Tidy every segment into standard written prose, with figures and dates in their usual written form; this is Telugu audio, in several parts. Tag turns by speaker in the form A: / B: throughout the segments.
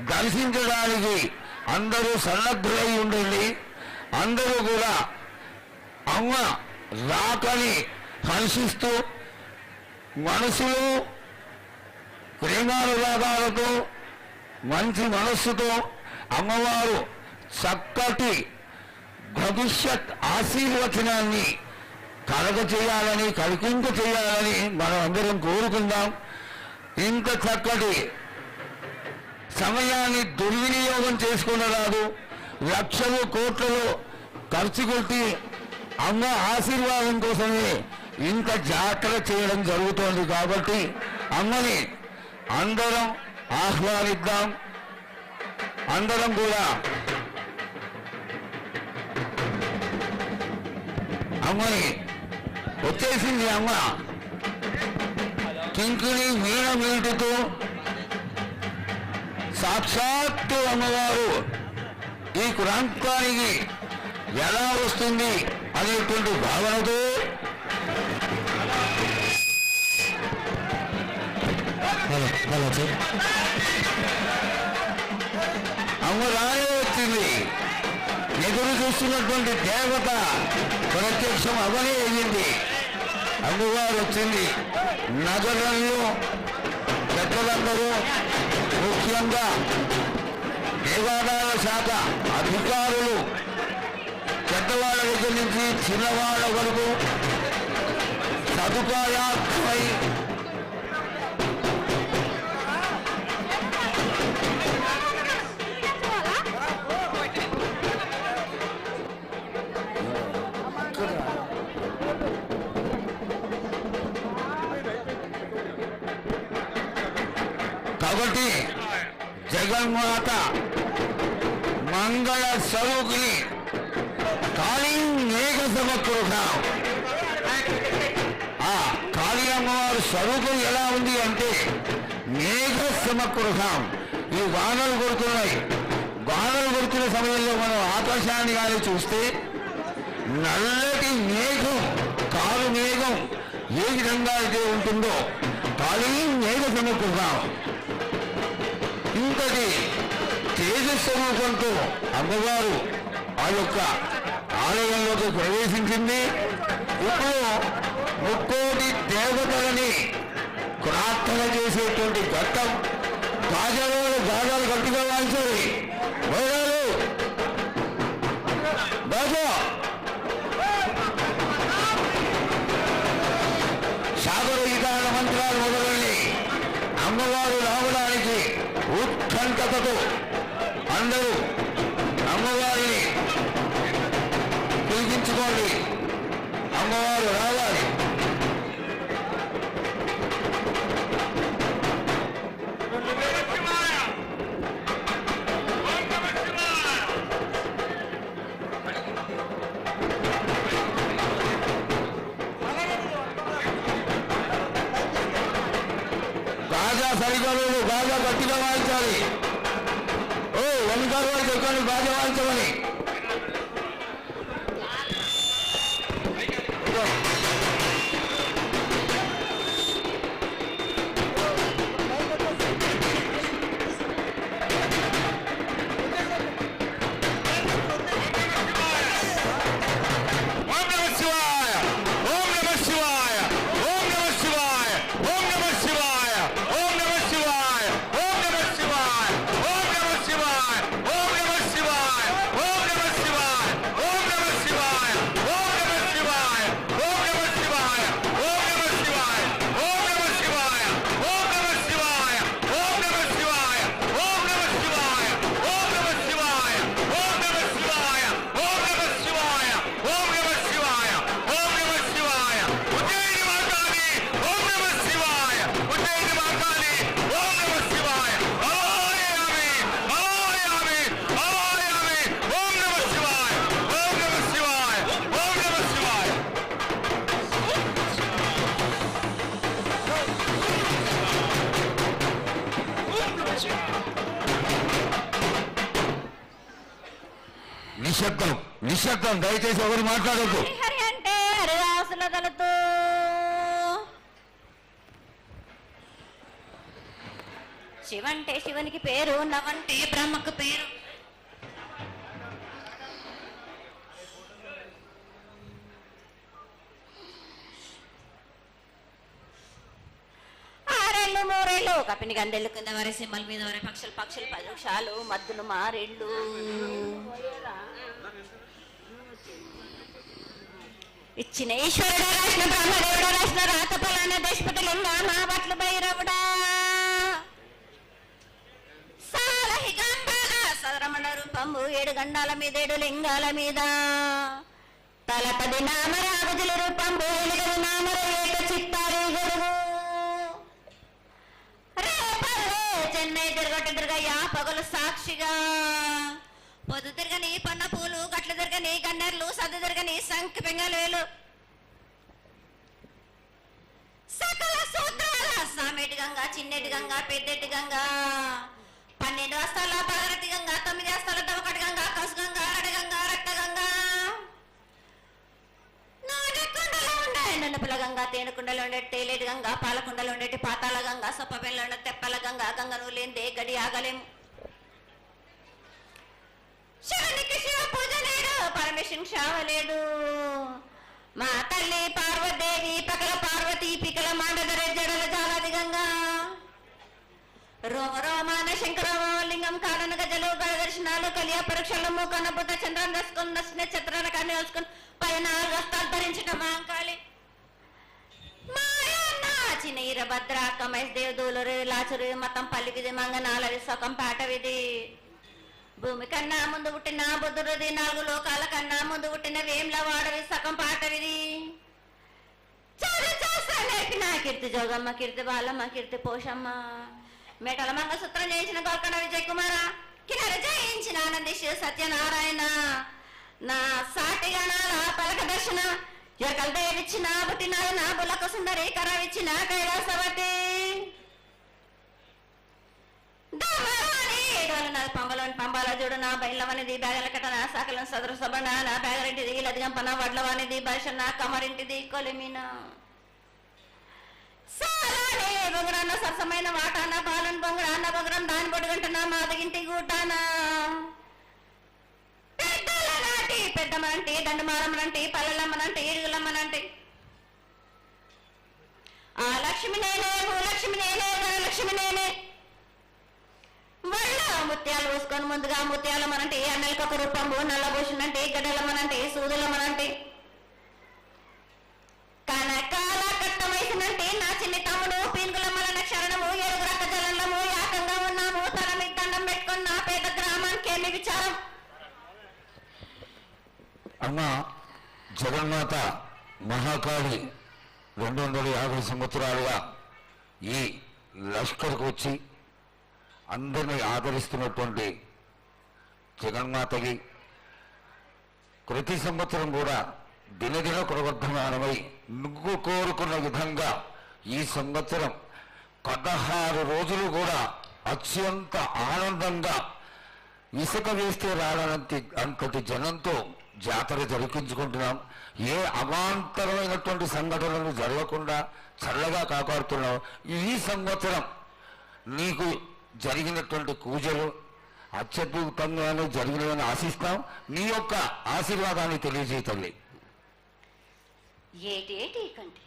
A: దర్శించడానికి అందరూ సన్నద్ధులై ఉండండి. అందరూ కూడా అమ్మ రాకని హర్షిస్తూ మనసులో ప్రేమానురాగాలతో మంచి మనస్సుతో అమ్మవారు చక్కటి భవిష్యత్ ఆశీర్వచనాన్ని కలగ కలికింప చేయాలని మనం అందరం కోరుకుందాం. ఇంత చక్కటి సమయాన్ని దుర్వినియోగం చేసుకునరాదు. లక్షలు కోట్లలో ఖర్చు కొట్టి అమ్మ ఆశీర్వాదం కోసమే ఇంత జాతర చేయడం జరుగుతోంది. కాబట్టి అమ్మని అందరం ఆహ్వానిద్దాం. అందరం కూడా అమ్మని వచ్చేసింది. అమ్మ కింకిణి వీణ మీటుతో సాక్షాత్తు అమ్మవారు ఈ ప్రాంతానికి ఎలా వస్తుంది అనేటువంటి భావనతో అమ్మ రానే వచ్చింది. ఎదురు చూస్తున్నటువంటి దేవత ప్రత్యక్షం అవనే అయ్యింది. అమ్మవారు వచ్చింది. నగరంలో పెద్దలందరూ ముఖ్యంగా దేవాదాయ శాఖ అధికారులు పెద్దవాళ్ళ దగ్గర నుంచి చిన్నవాళ్ళ వరకు సదుపాయాత్మై కాబట్టి జగన్మాత మంగళ స్వరూపిణి కాళీ మేఘ సమకృతం. ఆ కాళీ అమ్మవారి స్వరూపం ఎలా ఉంది అంటే మేఘ సమకృతం. ఈ వానలు కొడుతున్నాయి. వానలు కొడుతున్న సమయంలో మనం ఆకాశాన్ని కానీ చూస్తే నల్లటి మేఘం, కారు మేఘం ఏ విధంగా అయితే ఉంటుందో కాళీ మేఘ సమకృతం. ఇంతటి తేజస్వరూపంతో అమ్మవారు ఆ యొక్క ఆలయంలోకి ప్రవేశించింది. ఇప్పుడు ముక్కోటి దేవతలని ప్రార్థన చేసేటువంటి ఘట్టం. గాజాలు గట్టిగా వాల్చాలి. బాజా సాగర విధాన మంత్రాలు మొదలని అమ్మవారు రావడానికి ఉత్కంఠతతో అందరూ అమ్మవారిని పిలిపించుకోండి. అమ్మవారు రావాలి. బాగా సరిగా లేదు. బాగా గట్టిగా వాయించాలి. ఓ వెనకాల వారు చెప్పండి బాగా వాయించమని. నిశ్శబ్దం నిశ్శబ్దం. దయచేసి ఎవరు మాట్లాడద్దు.
B: అంటే హరిదాసుల తలతో శివంటే శివునికి పేరు, నవంటే బ్రహ్మకు పేరు. ఆరేళ్ళు మూరేళ్ళు కపిని గందెళ్ళు కింద వరే సింహల మీద వరే పక్షులు పక్షులు పరుషాలు మద్దులు మారేళ్ళు. ఇచ్చిన ఈశ్వరుడు రాసిన బ్రహ్మదేవుడు రాసిన రాత ఫలాన దేశపతి లింగా మా బట్లు భైరవుడా సదరమణ రూపంబు 7 గండాల మీద 7 లింగాల మీద తలపది నామరాగుజుల రూపంబు 8 నామర ఏక చిత్తారి గొడుగు రేపల్లే చెన్నై తిరగొట్టెదురుగా పగలు సాక్షిగా పొద్దు తిరగని పన్న పూలు గట్లు తిరగని గన్నెర్లు సద్దు తిరగని సంఖ్య పెంగలేలు సకల సూత్రాల సామెటి గంగా చిన్నెటి గంగా పెద్దెటి గంగా 12 వస్తాల పగరటి గంగా 9 వస్తాల దవకటి గంగా కసు గంగా అడగంగా రక్త గంగా నాడకుండలో ఉండే నన్నపుల గంగా తేనెకుండలో ఉండే తేలేటి గంగా పాలకుండలో ఉండేటి పాతాల గంగా సొప్పబెల్లో ఉండే తెప్పల గంగా గంగను లేందే గడి ఆగలేము. శివునికి శివ పూజ లేడు, పరమేశ్వరుని శావలేడు. మా తల్లి పార్వదేవి పకల పార్వతి పికల మాండదర జడల జాలాది గంగా రోమ రోమాన శంకరలింగం కాడన గజలు దర్శనాలు కలియ పరీక్షలు మూకన బుద్ధ చంద్రం దసుకొని నచ్చిన చిత్రాల కానీ వేసుకొని పైన రస్తాలు ధరించిన మాంకాళి మాయన్న చిన్న భద్ర కమేష్ దేవ్ దూలరు లాచురు మతం పల్లికిది మంగనాలది సొకం పాటవిది భూమి కన్నా ముందు పుట్టిన బుద్ధుడిది 4 లోకాల కన్నా ముందు పుట్టిన వేమ్ల వాడవి సగం పాటవిది నేర్పిన కీర్తి జోగమ్మ కీర్తి బాలమ్మ కీర్తి పోషమ్మ మేటల మంగసూత్రం చేయించిన గోల్కొండ విజయ్ కుమార కిన్నెర జయించిన ఆనందిష్ సత్యనారాయణ నా సాటి గణాల పలక దర్శన ఎరకల దేవిచ్చిన పుట్టినాడు నా బుల్లక సుందరి కరవిచ్చిన కైలాసవతి పంబాల చూడు నా బయలవనిది బ్యాగల కట్టన సాకలం సదరు సబన నా బ్యాగరింటిది లదిగంపన వడ్లవానిది బర్షన్న కమరింటిది కొలిమిన బొంగరాన్న సరసమైన వాటాన బాలన్ బొంగరాన్న బొంగరం దాని బొడుగంటన మాదగింటి గూటాన పెద్దల నాటి పెద్దమ్మనంటి దండమారమ్మనంటి పల్లెలమ్మనంటి ఇడుగులమ్మనంటి ఆ లక్ష్మి నేనే భూలక్ష్మి నేనే ధనలక్ష్మి నేనే వల్ల ముత్యాలు పోసుకొని ముందుగా ముత్యాలమ్మనంటే అన్నలకి ఒక రూపంబు నల్లభూషణంటే గడ్డలమ్మనంటే సూదులమ్మనంటే కనకాల కట్ట వయసునంటే నా చిన్ని తమ్ముడు పీనుగులమ్మలన్న క్షరణము 7 రక్క జలంలము యాకంగా ఉన్నాము తన మీకు దండం పెట్టుకుని నా పేద గ్రామానికి ఏమి విచారం.
A: అమ్మ జగన్మాత మహాకాళి 250 సంవత్సరాలుగా ఈ లష్కర్కు వచ్చి అందరినీ ఆదరిస్తున్నటువంటి జగన్మాతకి ప్రతి సంవత్సరం కూడా దినదిన ప్రవర్ధమానమై నువ్వు కోరుకున్న విధంగా ఈ సంవత్సరం 16 రోజులు కూడా అత్యంత ఆనందంగా ఇసుక వేస్తే అంతటి జనంతో జాతర జరిపించుకుంటున్నాం. ఏ అవాంతరమైనటువంటి సంఘటనలు జరగకుండా చల్లగా కాపాడుతున్నాం. ఈ సంవత్సరం నీకు జరిగినటువంటి పూజలు అత్యద్భుతంగానే జరిగినవని ఆశిస్తాం. నీ యొక్క ఆశీర్వాదాన్ని తెలియజేయ తల్లి.
B: ఏటేటి కంటే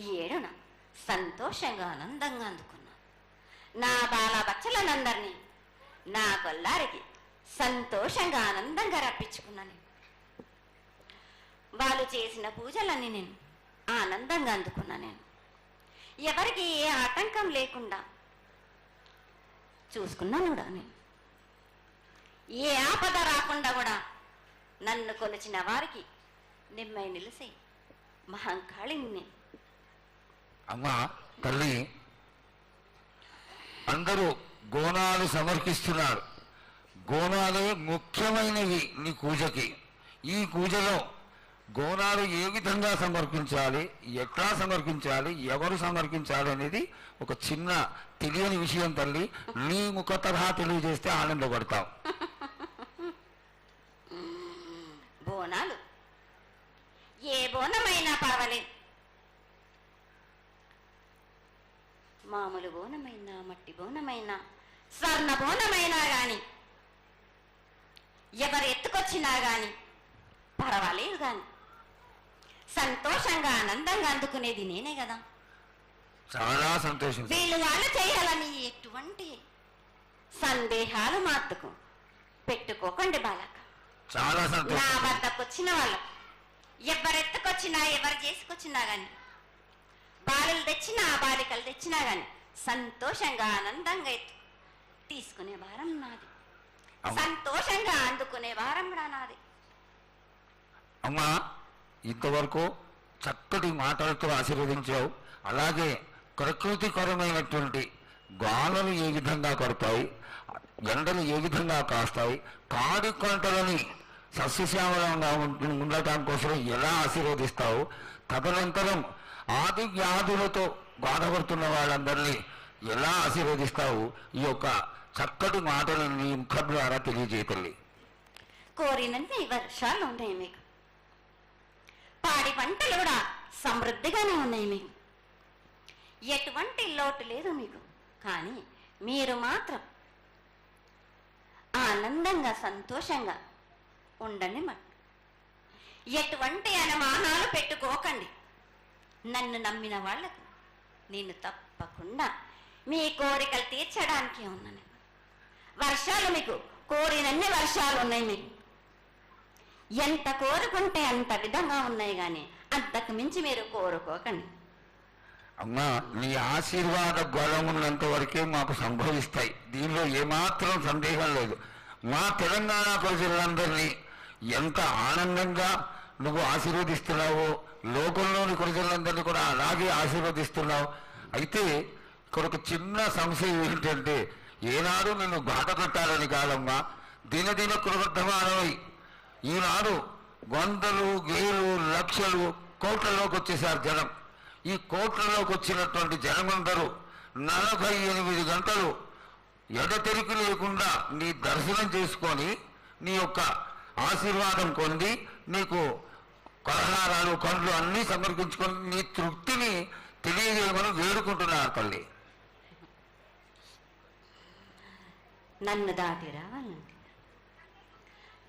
B: ఈ ఏడున సంతోషంగా ఆనందంగా అందుకున్నా నా బాల బచ్చలనందరినీ నా కొల్లారికి సంతోషంగా ఆనందంగా రప్పించుకున్నాను. వాళ్ళు చేసిన పూజలన్నీ నేను ఆనందంగా అందుకున్నా. నేను ఎవరికి ఏ ఆటంకం లేకుండా చూసుకున్నాను కూడా. నేను ఏ ఆపద రాకుండా కూడా నన్ను కొలిచిన వారికి నిమ్మై నిలిసే మహంకాళిని.
A: అమ్మా తల్లి, అందరూ గోనాలు సమర్పిస్తున్నారు. గోనాలు ముఖ్యమైనవి నీ పూజకి. ఈ పూజలో గోనాలు ఏ విధంగా సమర్పించాలి, ఎట్లా సమర్పించాలి, ఎవరు సమర్పించాలి అనేది ఒక చిన్న తెలియని విషయం తల్లి. నీ ముఖ తరహా తెలియజేస్తే ఆనందపడతావు.
B: బోనాలు ఏ బోనమైనా పర్వాలేదు. మామూలు బోనమైనా మట్టి బోనమైనా స్వర్ణబోనమైనా గాని ఎవరు ఎత్తుకొచ్చినా గాని పర్వాలేదు గాని సంతోషంగా ఆనందంగా అందుకునేది నేనే కదా.
A: చాలా సంతోషం.
B: వీళ్ళు వాళ్ళు చేయాలని ఎటువంటి సందేహాలు మాత్రకు పెట్టుకోకండి బాలక.
A: చాలా
B: నా
A: సంతోషం.
B: వద్దకు వచ్చిన వాళ్ళు ఎవరెత్తుకొచ్చినా ఎవరు చేసుకొచ్చినా గాని బాలులు తెచ్చినా బాలికలు తెచ్చినా గాని సంతోషంగా ఆనందంగా తీసుకునే భారం నాది, సంతోషంగా అందుకునే భారం కూడా నాది.
A: అమ్మా, ఇంతవరకు చక్కటి మాటలతో ఆశీర్వదించావు. అలాగే ప్రకృతికరమైనటువంటి గాలులు ఏ విధంగా కొడతాయి, ఎండలు ఏ విధంగా కాస్తాయి, కాడి కొంటలని సస్యశ్యామలంగా ఉండటం కోసం ఎలా ఆశీర్వదిస్తావు, తదనంతరం ఆది వ్యాధులతో బాధపడుతున్న వాళ్ళందరినీ ఎలా ఆశీర్వదిస్తావు, ఈ యొక్క చక్కటి మాటలను నీ ముఖం ద్వారా తెలియజేయతల్లి.
B: కోరినన్ని వర్షాలు ఉన్నాయి మీకు, పాడి పంటలు కూడా సమృద్ధిగానే ఉన్నాయి మీకు, ఎటువంటి లోటు లేదు మీకు. కానీ మీరు మాత్రం ఆనందంగా సంతోషంగా ఉండండి. ఎటువంటి అనుమానాలు పెట్టుకోకండి. నన్ను నమ్మిన వాళ్లకు నేను తప్పకుండా మీ కోరికలు తీర్చడానికి ఉన్నాను. వర్షాలు మీకు కోరినన్ని వర్షాలు ఉన్నాయి మీకు, ఎంత కోరుకుంటే అంత విధంగా ఉన్నాయి కానీ అంతకు మించి మీరు కోరుకోకండి.
A: అమ్మా, నీ ఆశీర్వాద గొలం ఉన్నంత వరకే మాకు సంభవిస్తాయి, దీనిలో ఏమాత్రం సందేహం లేదు. మా తెలంగాణ ప్రజలందరినీ ఎంత ఆనందంగా నువ్వు ఆశీర్వదిస్తున్నావో లోకంలోని ప్రజలందరినీ కూడా అలాగే ఆశీర్వదిస్తున్నావు. అయితే ఇక్కడ ఒక చిన్న సంశయం ఏంటంటే, ఏనాడు నిన్ను బాధ కట్టాలని కాదమ్మా, దినదిన కృతమానమై ఈనాడు వందలు వేలు లక్షలు కోట్లలోకి వచ్చేసారు జనం. ఈ కోట్లలోకి వచ్చినటువంటి జనమందరూ 48 గంటలు ఎడతెరికి లేకుండా నీ దర్శనం చేసుకొని నీ యొక్క ఆశీర్వాదం పొంది నీకు పలహారాలు కండ్లు అన్నీ సమర్పించుకొని నీ తృప్తిని తెలియజేయమని వేడుకుంటున్నారు తల్లి.
B: నన్ను దాటి రావాలంటే,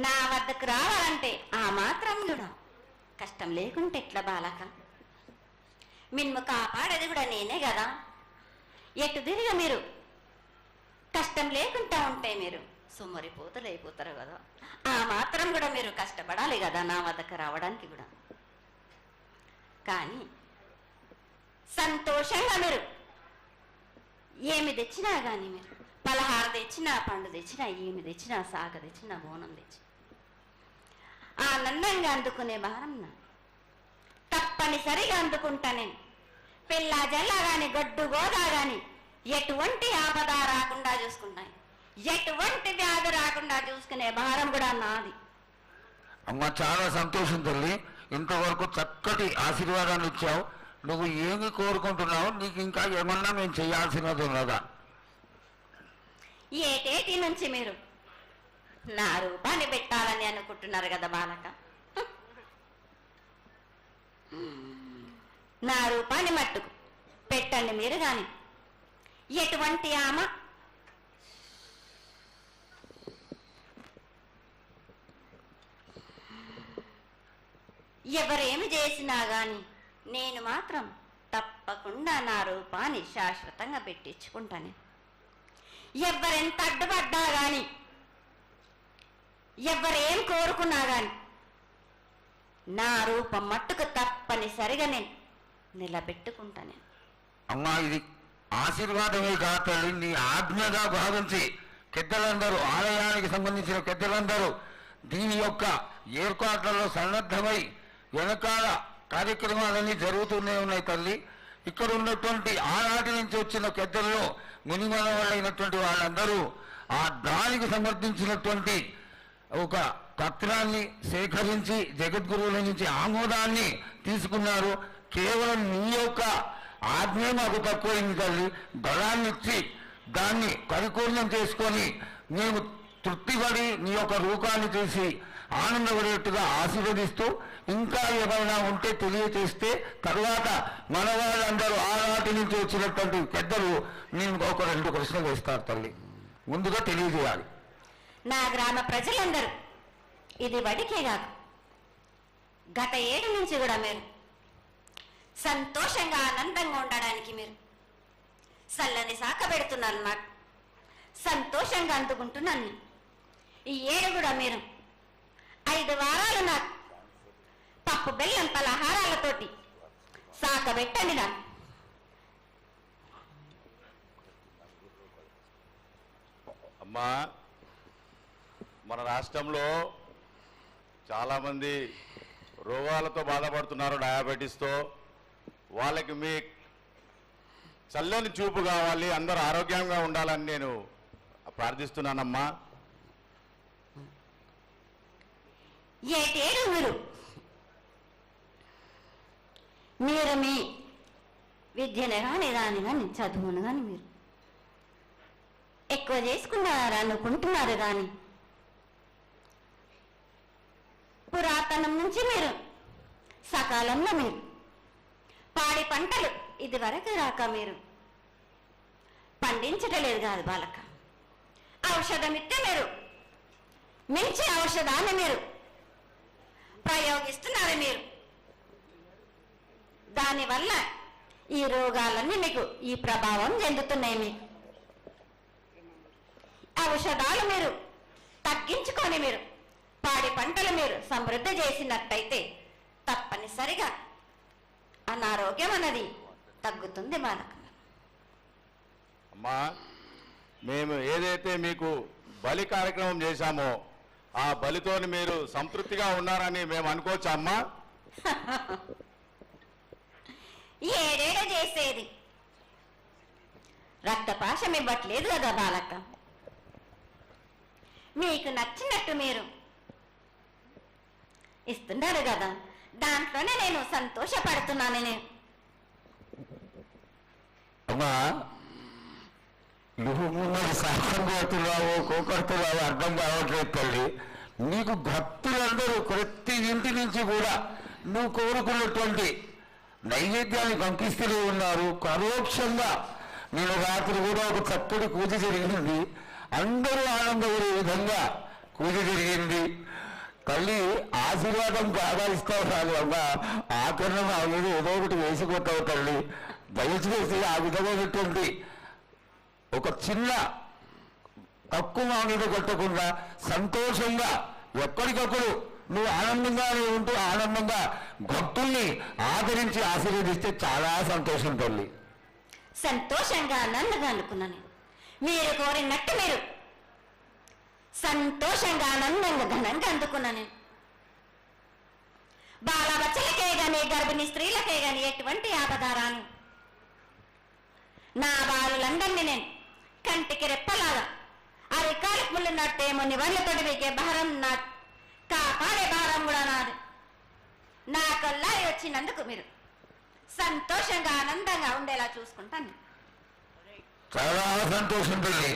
B: నా వద్దకు రావాలంటే ఆ మాత్రం కూడా కష్టం లేకుంటే ఎట్లా బాలక? మిన్ను కాపాడేది కూడా నేనే కదా. ఎటు తిరిగి మీరు కష్టం లేకుండా ఉంటే మీరు సొమ్మరిపోతలైపోతారు కదా. ఆ మాత్రం కూడా మీరు కష్టపడాలి కదా నా వద్దకు రావడానికి కూడా. కానీ సంతోషంగా మీరు ఏమి తెచ్చినా కానీ, మీరు పలహారం తెచ్చినా, పండు తెచ్చినా, ఏమి తెచ్చినా, సాగ తెచ్చినా, బోనం తెచ్చి ఆనందంగా అందుకునే భారం నా తప్పనిసరిగా అందుకుంటా నేను. పిల్ల జల్లా గాని గొడ్డు గోదా గాని ఎటువంటి ఆపద రాకుండా చూసుకుంటాను, ఎటువంటి వ్యాధి రాకుండా చూసుకునే భారం కూడా నాది.
A: అమ్మ, చాలా సంతోషం తల్లి. ఇంతవరకు చక్కటి ఆశీర్వాదాన్ని ఇచ్చావు. నువ్వు ఏమి కోరుకుంటున్నావు? నీకు ఇంకా ఏమన్నా మేము చేయాల్సినది ఉన్నదా?
B: ఏటేటి నుంచి మీరు నా రూపాన్ని పెట్టాలని అనుకుంటున్నారు కదా బాలక. నా రూపాన్ని మట్టుకు పెట్టండి మీరు గాని. ఎటువంటి ఆమె ఎవరేమి చేసినా గాని నేను మాత్రం తప్పకుండా నా రూపాన్ని శాశ్వతంగా పెట్టించుకుంటాను. ఎవరెంత అడ్డుపడ్డా గాని, ఎవరేం కోరుకున్నా గాని నా రూపం మట్టుకు తప్పనిసరిగా నేను నిలబెట్టుకుంటాను.
A: అమ్మా, ఇది ఆశీర్వాదమే కాదు తల్లి, నీ ఆజ్ఞగా భావించి పెద్దలందరూ, ఆలయానికి సంబంధించిన పెద్దలందరూ దీని యొక్క ఏర్పాట్లలో సన్నద్ధమై వెనకాల కార్యక్రమాలన్నీ జరుగుతూనే ఉన్నాయి తల్లి. ఇక్కడ ఉన్నటువంటి ఆనాటి నుంచి వచ్చిన పెద్దల్లో మునిమల వాళ్ళైనటువంటి వాళ్ళందరూ ఆ దానికి సమర్థించినటువంటి ఒక పత్రాన్ని సేకరించి జగద్గురువుల నుంచి ఆమోదాన్ని తీసుకున్నారు. కేవలం నీ యొక్క ఆజ్ఞ మాకు తక్కువైంది తల్లి. బలాన్ని ఇచ్చి దాన్ని పరిపూర్ణం చేసుకొని మేము తృప్తిపడి నీ యొక్క రూపాన్ని చూసి ఆనందపడేట్టుగా ఆశీర్వదిస్తూ, ఇంకా ఏమైనా ఉంటే తెలియచేస్తే తర్వాత మన వాళ్ళందరూ ఆనాటి నుంచి వచ్చినటువంటి పెద్దలు నేను ఒక 2 ప్రశ్నలు వేస్తారు తల్లి. ముందుగా తెలియజేయాలి.
B: నా గ్రామ ప్రజలందరూ ఇది వడికే కాదు, గత 7 నుంచి కూడా మీరు సంతోషంగా ఆనందంగా ఉండడానికి మీరు చల్లని సాక పెడుతున్నారు. నాకు సంతోషంగా అందుకుంటున్నాను. ఈ 7 కూడా మీరు 5 వారాలు నాకు పప్పు బెల్లం పలహారాలతోటి సాక పెట్టండి. నాకు
C: అమ్మా, మన రాష్ట్రంలో చాలామంది రోగాలతో బాధపడుతున్నారు, డయాబెటీస్తో. వాళ్ళకి మీ చల్లని చూపు కావాలి, అందరూ ఆరోగ్యంగా ఉండాలని నేను ప్రార్థిస్తున్నానమ్మా.
B: 7 మీరు మీ విద్యను కానీ దాని కానీ చదువును కానీ మీరు ఎక్కువ చేసుకున్నారు అనుకుంటున్నారు. కానీ పురాతనం నుంచి మీరు సకాలంలో మీరు పాడి పంటలు ఇది వరకు రాక మీరు పండించటలేదు కాదు బాలక. ఔషధం ఇస్తే మీరు మంచి ఔషధాన్ని మీరు ప్రయోగిస్తున్నారు. మీరు దానివల్ల ఈ రోగాలన్నీ మీకు ఈ ప్రభావం చెందుతున్నాయి. మీకు ఔషధాలు మీరు తగ్గించుకొని మీరు పాడి పంటలు మీరు సమృద్ధి చేసినట్టయితే తప్పనిసరిగా అనారోగ్యం అన్నది తగ్గుతుంది బాలక.
C: అమ్మా, మేము ఏదైతే మీకు బలి కార్యక్రమం చేశామో ఆ బలితోని మీరు సంతృప్తిగా ఉన్నారని మేము అనుకోవచ్చా అమ్మా?
B: 7 చేసేది రక్తపాశం ఇవ్వట్లేదు కదా బాలక. మీకు నచ్చినట్టు మీరు ఇస్తున్నారు కదా, దాంట్లోనే నేను సంతోషపడుతున్నాను. నేను
A: అమ్మా, నువ్వు ముందు సాహసం కొడుతున్నావు, కోకడుతున్నావు అర్థం కావట్లేదు తల్లి. నీకు భక్తులందరూ ప్రతి ఇంటి నుంచి కూడా నువ్వు కోరుకున్నటువంటి నైవేద్యాన్ని పంపిస్తూనే ఉన్నారు. పరోక్షంగా నేను రాత్రి కూడా ఒక చక్కటి పూజ జరిగింది, అందరూ ఆనందపడే విధంగా పూజ జరిగింది. తల్లి ఆశీర్వాదం బాగా ఇస్తావు కాదు అమ్మా, ఆకరణ ఆ మీద ఏదో ఒకటి వేసిపోతావు తల్లి. దయచేసి ఆ విధమైనటువంటి ఒక చిన్న తక్కువ మా మీద కొట్టకుండా సంతోషంగా ఎప్పటికప్పుడు నువ్వు ఆనందంగానే ఉంటూ ఆనందంగా భక్తుల్ని ఆదరించి ఆశీర్వదిస్తే చాలా సంతోషం తల్లి.
B: సంతోషంగా ఆనందంగా అనుకున్నాను. మీరు కోరినట్టు మీరు సంతోషంగా ఆనందంగా ఘనంగా అందుకున్నాను. బాలబచ్చలకే గాని గర్భిణీ స్త్రీలకే గాని ఎటువంటి ఆపదారాను నా బాలులందరినీ నేను కంటికి రెప్పలాగా అరికాలకు ముళ్ళు నట్టేమో నివర్లతోటి మీకే భారం నా కాపాడే భారం కూడా నాది. నా కల్లా వచ్చినందుకు మీరు సంతోషంగా ఆనందంగా ఉండేలా చూసుకుంటాను.
A: చాలా సంతోషం తల్లి.